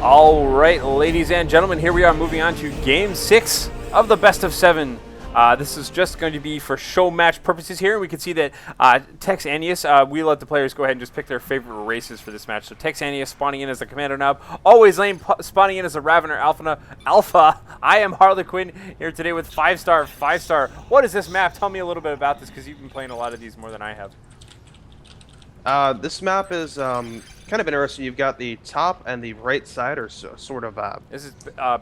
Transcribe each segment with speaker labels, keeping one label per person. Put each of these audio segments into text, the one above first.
Speaker 1: All right, ladies and gentlemen, here we are moving on to Game 6 of the Best of 7. This is just going to be for show match purposes here. We can see that Texaneous, we let the players go ahead and just pick their favorite races for this match. So Texaneous spawning in as the Commando Knob, Alwayzlame spawning in as the Ravener Alpha. I am Harlequin here today with 5-star. What is this map? Tell me a little bit about this because you've been playing a lot of these more than I have.
Speaker 2: This map is kind of interesting. You've got the top and the right side are sort of...
Speaker 1: This is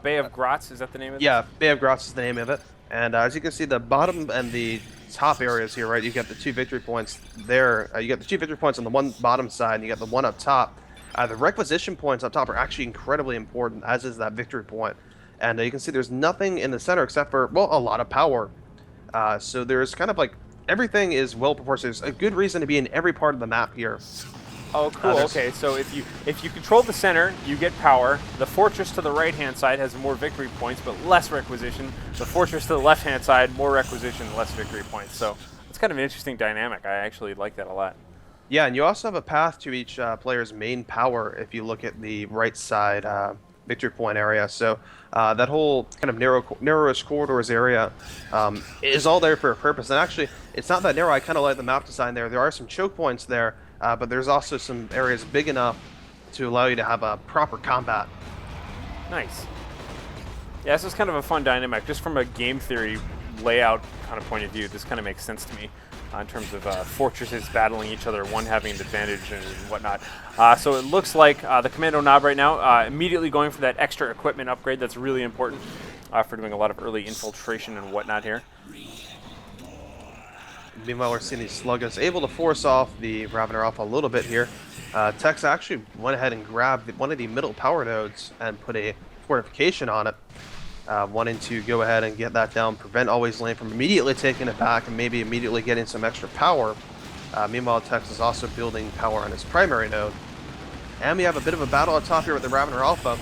Speaker 1: Bay of Gratz, is that the name of it?
Speaker 2: Yeah, Bay of Gratz is the name of it. And as you can see, the bottom and the top areas here, right, you got the 2 victory points there. You got the 2 victory points on the one bottom side, and you got the one up top. The requisition points up top are actually incredibly important, as is that victory point. And you can see there's nothing in the center except for, well, a lot of power. So there's kind of like... everything is well proportioned. There's a good reason to be in every part of the map here.
Speaker 1: Oh, cool. Okay, so if you control the center, you get power. The fortress to the right-hand side has more victory points, but less requisition. The fortress to the left-hand side, more requisition, less victory points. So it's kind of an interesting dynamic. I actually like that a lot.
Speaker 2: Yeah, and you also have a path to each player's main power if you look at the right side victory point area. So that whole kind of narrowish corridors area is all there for a purpose. And actually, it's not that narrow. I kind of like the map design there. There are some choke points there, but there's also some areas big enough to allow you to have a proper combat.
Speaker 1: Nice. Yeah, this is kind of a fun dynamic. Just from a game theory layout kind of point of view, this kind of makes sense to me. In terms of fortresses battling each other, one having an advantage and whatnot. So it looks like the Commando Knob right now immediately going for that extra equipment upgrade that's really important for doing a lot of early infiltration and whatnot here.
Speaker 2: Meanwhile, we're seeing these Sluggas able to force off the Ravener Alpha a little bit here. Tex actually went ahead and grabbed one of the middle power nodes and put a fortification on it. Wanting to go ahead and get that down, prevent Alwayzlame from immediately taking it back and maybe immediately getting some extra power. Meanwhile, Tex is also building power on his primary node. And we have a bit of a battle up top here with the Ravener Alpha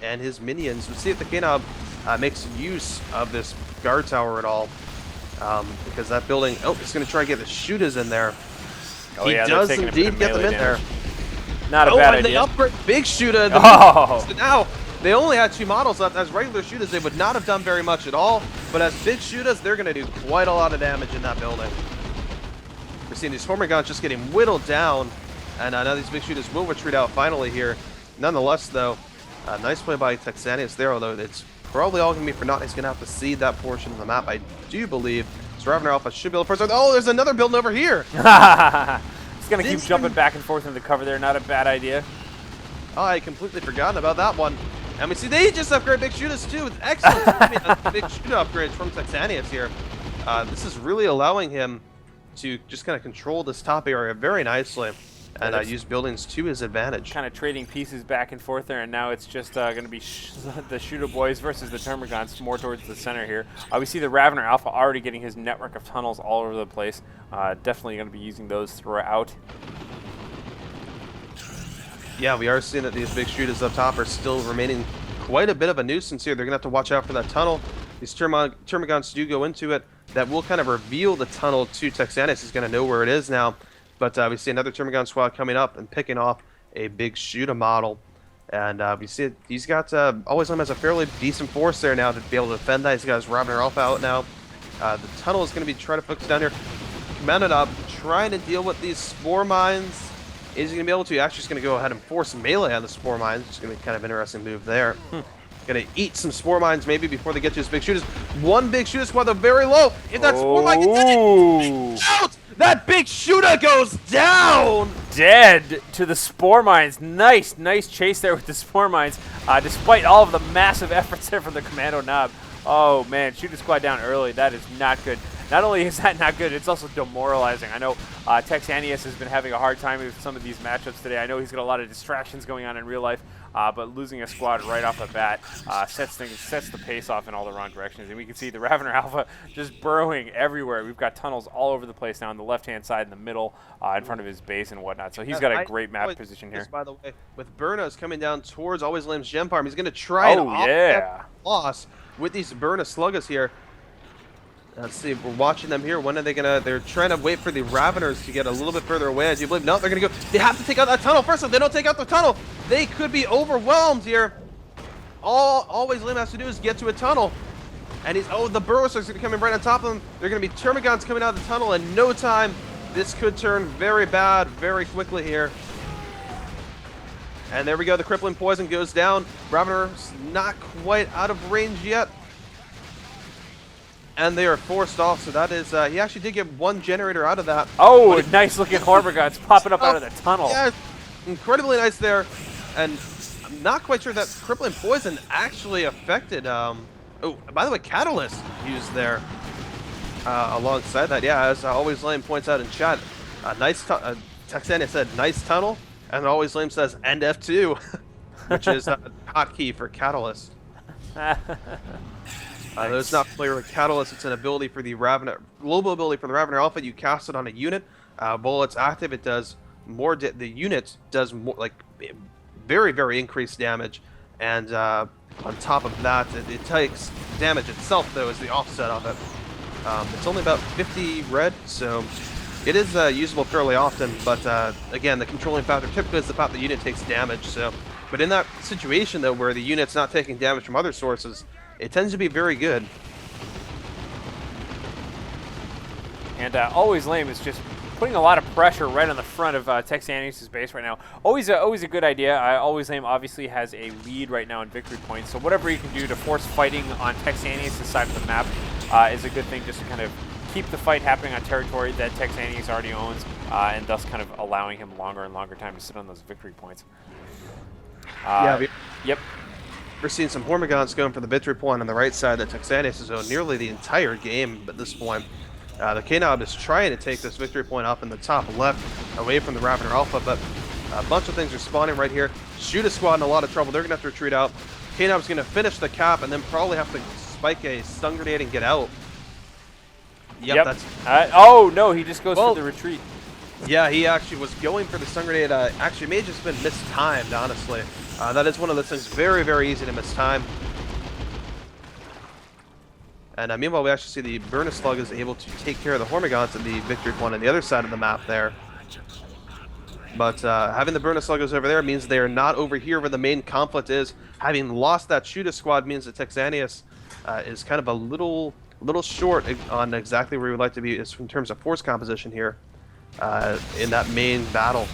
Speaker 2: and his minions. We'll see if the K-Knob makes use of this guard tower at all. Because that building... oh, he's going to try to get the shooters in there.
Speaker 1: Oh,
Speaker 2: he
Speaker 1: yeah,
Speaker 2: does indeed get them in there.
Speaker 1: Not a bad idea.
Speaker 2: They upgrade big shooter.
Speaker 1: Oh!
Speaker 2: So now... they only had 2 models left. As regular shooters, they would not have done very much at all. But as big shooters, they're going to do quite a lot of damage in that building. We're seeing these Hormigons just getting whittled down. And now these big shooters will retreat out finally here. Nonetheless, though, nice play by Texaneous there, although it's probably all going to be for naught. He's going to have to cede that portion of the map, I do believe. So Ravener Alpha should be able to first. Oh, there's another building over here.
Speaker 1: He's going to keep jumping back and forth in the cover there. Not a bad idea.
Speaker 2: Oh, I completely forgotten about that one. And we see they just upgrade big shooters too. It's excellent big shooter upgrades from Texaneous here. This is really allowing him to just kind of control this top area very nicely and use buildings to his advantage.
Speaker 1: Kind of trading pieces back and forth there, and now it's just going to be the shooter boys versus the Termagants more towards the center here. We see the Ravener Alpha already getting his network of tunnels all over the place. Definitely going to be using those throughout.
Speaker 2: Yeah, we are seeing that these big shooters up top are still remaining quite a bit of a nuisance here. They're going to have to watch out for that tunnel. These Termagants do go into it. That will kind of reveal the tunnel to Texaneous. He's going to know where it is now. But we see another Termagon squad coming up and picking off a big shooter model. And we see he's got Alwayzlame has a fairly decent force there now to be able to defend that. He's got his Ravener Alpha out now. The tunnel is going to be trying to focus down here. Commando Knob trying to deal with these spore mines. Is he going to be able to? Actually, just going to go ahead and force melee on the spore mines. It's going to be kind of an interesting move there. Going to eat some spore mines maybe before they get to his big shooters. One big shooter squad, they're very low. If that spore mine gets out, that big shooter goes down.
Speaker 1: Dead to the spore mines. Nice chase there with the spore mines. Despite all of the massive efforts there from the Commando Knob. Oh man, shooter squad down early. That is not good. Not only is that not good, it's also demoralizing. I know Texaneous has been having a hard time with some of these matchups today. I know he's got a lot of distractions going on in real life, but losing a squad right off the bat sets the pace off in all the wrong directions. And we can see the Ravener Alpha just burrowing everywhere. We've got tunnels all over the place now on the left-hand side, in the middle, in front of his base and whatnot. So he's got a great map position here.
Speaker 2: By the way, with Burnas coming down towards Alwayzlame's gem farm, he's going to try to offset loss with these Burna Sluggas here. Let's see, we're watching them here. When are they gonna? They're trying to wait for the Raveners to get a little bit further away. I do believe. No, they're gonna go. They have to take out that tunnel first. If they don't take out the tunnel, they could be overwhelmed here. Always Lim has to do is get to a tunnel. And he's, oh, the Burrowsers are gonna come in right on top of them. They're gonna be Termagants coming out of the tunnel in no time. This could turn very bad very quickly here. And there we go, the crippling poison goes down. Ravener's not quite out of range yet. And they are forced off, so that is, he actually did get one generator out of that.
Speaker 1: Oh, nice looking Hormagaunts popping up out of the tunnel.
Speaker 2: Yeah, incredibly nice there. And I'm not quite sure that crippling poison actually affected, oh, by the way, Catalyst used there alongside that. Yeah, as Alwayzlame points out in chat, Texaneous said, nice tunnel. And Alwayzlame says, and F2, which is a hotkey for Catalyst. Those not familiar with Catalyst, it's an ability for the Ravener, global ability for the Ravener Alpha. You cast it on a unit. While it's active, it does more. The unit does more, like very, very increased damage. And on top of that, it takes damage itself, though, as the offset of it. It's only about 50 red, so it is usable fairly often. But again, the controlling factor typically is the fact the unit takes damage. So, but in that situation, though, where the unit's not taking damage from other sources, it tends to be very good.
Speaker 1: And Alwayzlame is just putting a lot of pressure right on the front of Texaneous' base right now. Always a good idea. Alwayzlame obviously has a lead right now in victory points, so whatever he can do to force fighting on Texaneous' side of the map is a good thing, just to kind of keep the fight happening on territory that Texaneous already owns, and thus kind of allowing him longer and longer time to sit on those victory points. Yep.
Speaker 2: We're seeing some Hormagaunts going for the victory point on the right side that Texaneous has owned nearly the entire game at this point. The K-Nob is trying to take this victory point up in the top left, away from the Ravener Alpha, but a bunch of things are spawning right here. Shoot a squad in a lot of trouble. They're going to have to retreat out. K-Nob's going to finish the cap and then probably have to spike a stun grenade and get out. Yep. That's...
Speaker 1: oh, no, he just goes for the retreat.
Speaker 2: Yeah, he actually was going for the stun grenade. Actually, may have just been mistimed, honestly. That is one of those things very, very easy to mistime. And meanwhile, we actually see the Burner Slug is able to take care of the Hormagaunts at the victory point on the other side of the map there. But having the Burner Sluggers over there means they are not over here where the main conflict is. Having lost that Shooter squad means that Texaneous is kind of a little short on exactly where we would like to be in terms of force composition here in that main battle.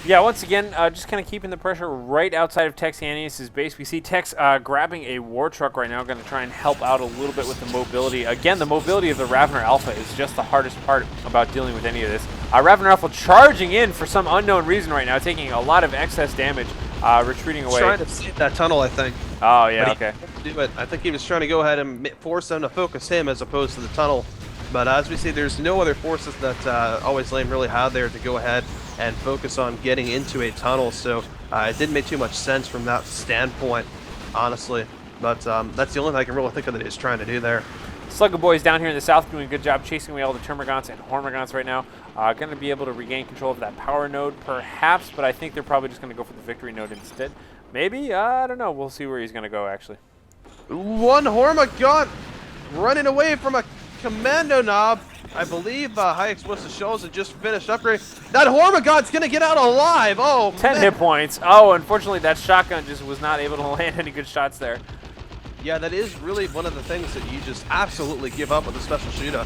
Speaker 1: Yeah, once again, just kind of keeping the pressure right outside of Texaneous' base. We see Tex grabbing a war truck right now, going to try and help out a little bit with the mobility. Again, the mobility of the Ravener Alpha is just the hardest part about dealing with any of this. Ravener Alpha charging in for some unknown reason right now, taking a lot of excess damage, retreating away.
Speaker 2: Trying to save that tunnel, I think.
Speaker 1: Oh, yeah, okay.
Speaker 2: Do it. I think he was trying to go ahead and force them to focus him as opposed to the tunnel. But as we see, there's no other forces that Alwayzlame really had there to go ahead and focus on getting into a tunnel, so it didn't make too much sense from that standpoint, honestly. But that's the only thing I can really think of that he's trying to do there.
Speaker 1: Slugger Boys down here in the south doing a good job chasing away all the Termagants and Hormagaunts right now. Going to be able to regain control of that power node, perhaps, but I think they're probably just going to go for the victory node instead. Maybe? I don't know. We'll see where he's going to go, actually.
Speaker 2: One Hormagaunt running away from a commando knob. I believe high explosive shells had just finished upgrade. That Hormagaun's gonna get out alive. Oh,
Speaker 1: 10 hit points. Oh, unfortunately, that shotgun just was not able to land any good shots there.
Speaker 2: Yeah, that is really one of the things that you just absolutely give up with a special shooter.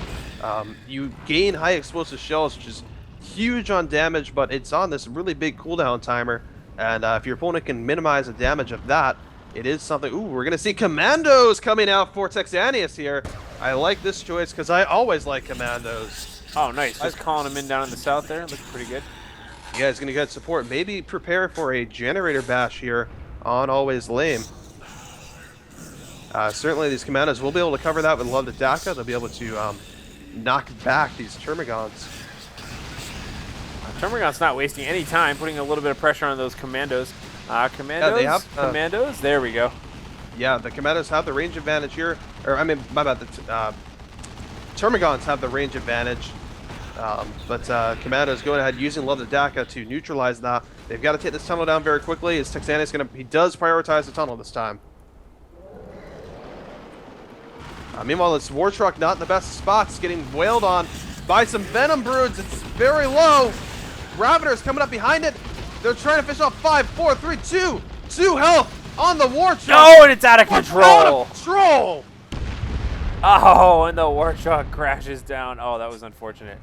Speaker 2: You gain high explosive shells, which is huge on damage, but it's on this really big cooldown timer. And if your opponent can minimize the damage of that, it is something. Ooh, we're going to see commandos coming out for Texaneous here. I like this choice because I always like commandos.
Speaker 1: Oh, nice. Just calling them in down in the south there. Looks pretty good.
Speaker 2: Yeah, he's going to get support. Maybe prepare for a generator bash here on Alwayzlame. Certainly these commandos will be able to cover that with Love to Daka. They'll be able to knock back these Termagants.
Speaker 1: Termagant's not wasting any time, putting a little bit of pressure on those commandos. Commandos, commandos, there we go.
Speaker 2: Yeah, the commandos have the range advantage here. Or, I mean, my bad, the Termagants have the range advantage. But commandos going ahead using Love to Daka to neutralize that. They've got to take this tunnel down very quickly. Is Texaneous going to... He does prioritize the tunnel this time. Meanwhile, this War Truck not in the best spots, getting wailed on by some Venom Broods. It's very low. Ravener's coming up behind it. They're trying to finish off 5, 4, 3, 2. 2 health on the War Truck.
Speaker 1: No, and it's out of control.
Speaker 2: Out of control.
Speaker 1: Oh, and the War Truck crashes down. Oh, that was unfortunate.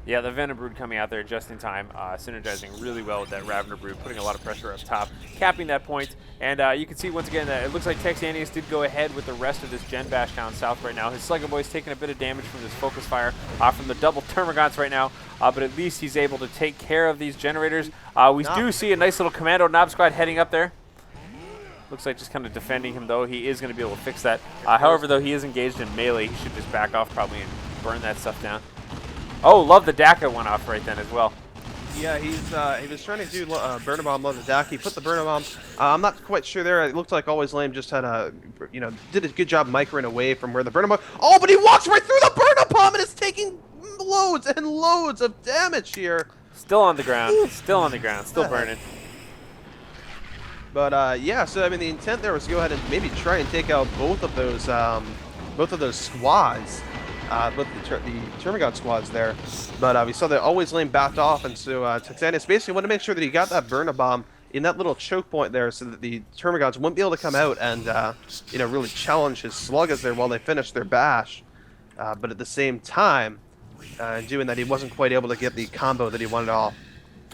Speaker 1: Yeah, the Venom Brood coming out there just in time, synergizing really well with that Ravener Brood, putting a lot of pressure up top, capping that point. And you can see once again that it looks like Texaneous did go ahead with the rest of this Gen Bash down south right now. His Slugger Boy's taking a bit of damage from this focus fire from the double Termagants right now, but at least he's able to take care of these generators. We do see a nice little Commando Knob Squad heading up there. Looks like just kind of defending him, though. He is going to be able to fix that. However, though, he is engaged in melee. He should just back off probably and burn that stuff down. Oh, love the DACA went off right then as well.
Speaker 2: Yeah, he was trying to do Burner Bomb, love the DACA. He put the Burner Bomb. I'm not quite sure there. It looked like Alwayzlame just had did a good job microing away from where the Burner Bomb. Oh, but he walks right through the Burner Bomb and is taking loads and loads of damage here.
Speaker 1: Still on the ground. Still on the ground. Still burning.
Speaker 2: But yeah, so I mean, the intent there was to go ahead and maybe try and take out both of those squads, both the Termagant squads there. But we saw that Alwayzlame backed off, and so Texaneous basically wanted to make sure that he got that Burner Bomb in that little choke point there, so that the Termagants wouldn't be able to come out and really challenge his Sluggas there while they finished their bash. But at the same time, doing that, he wasn't quite able to get the combo that he wanted off.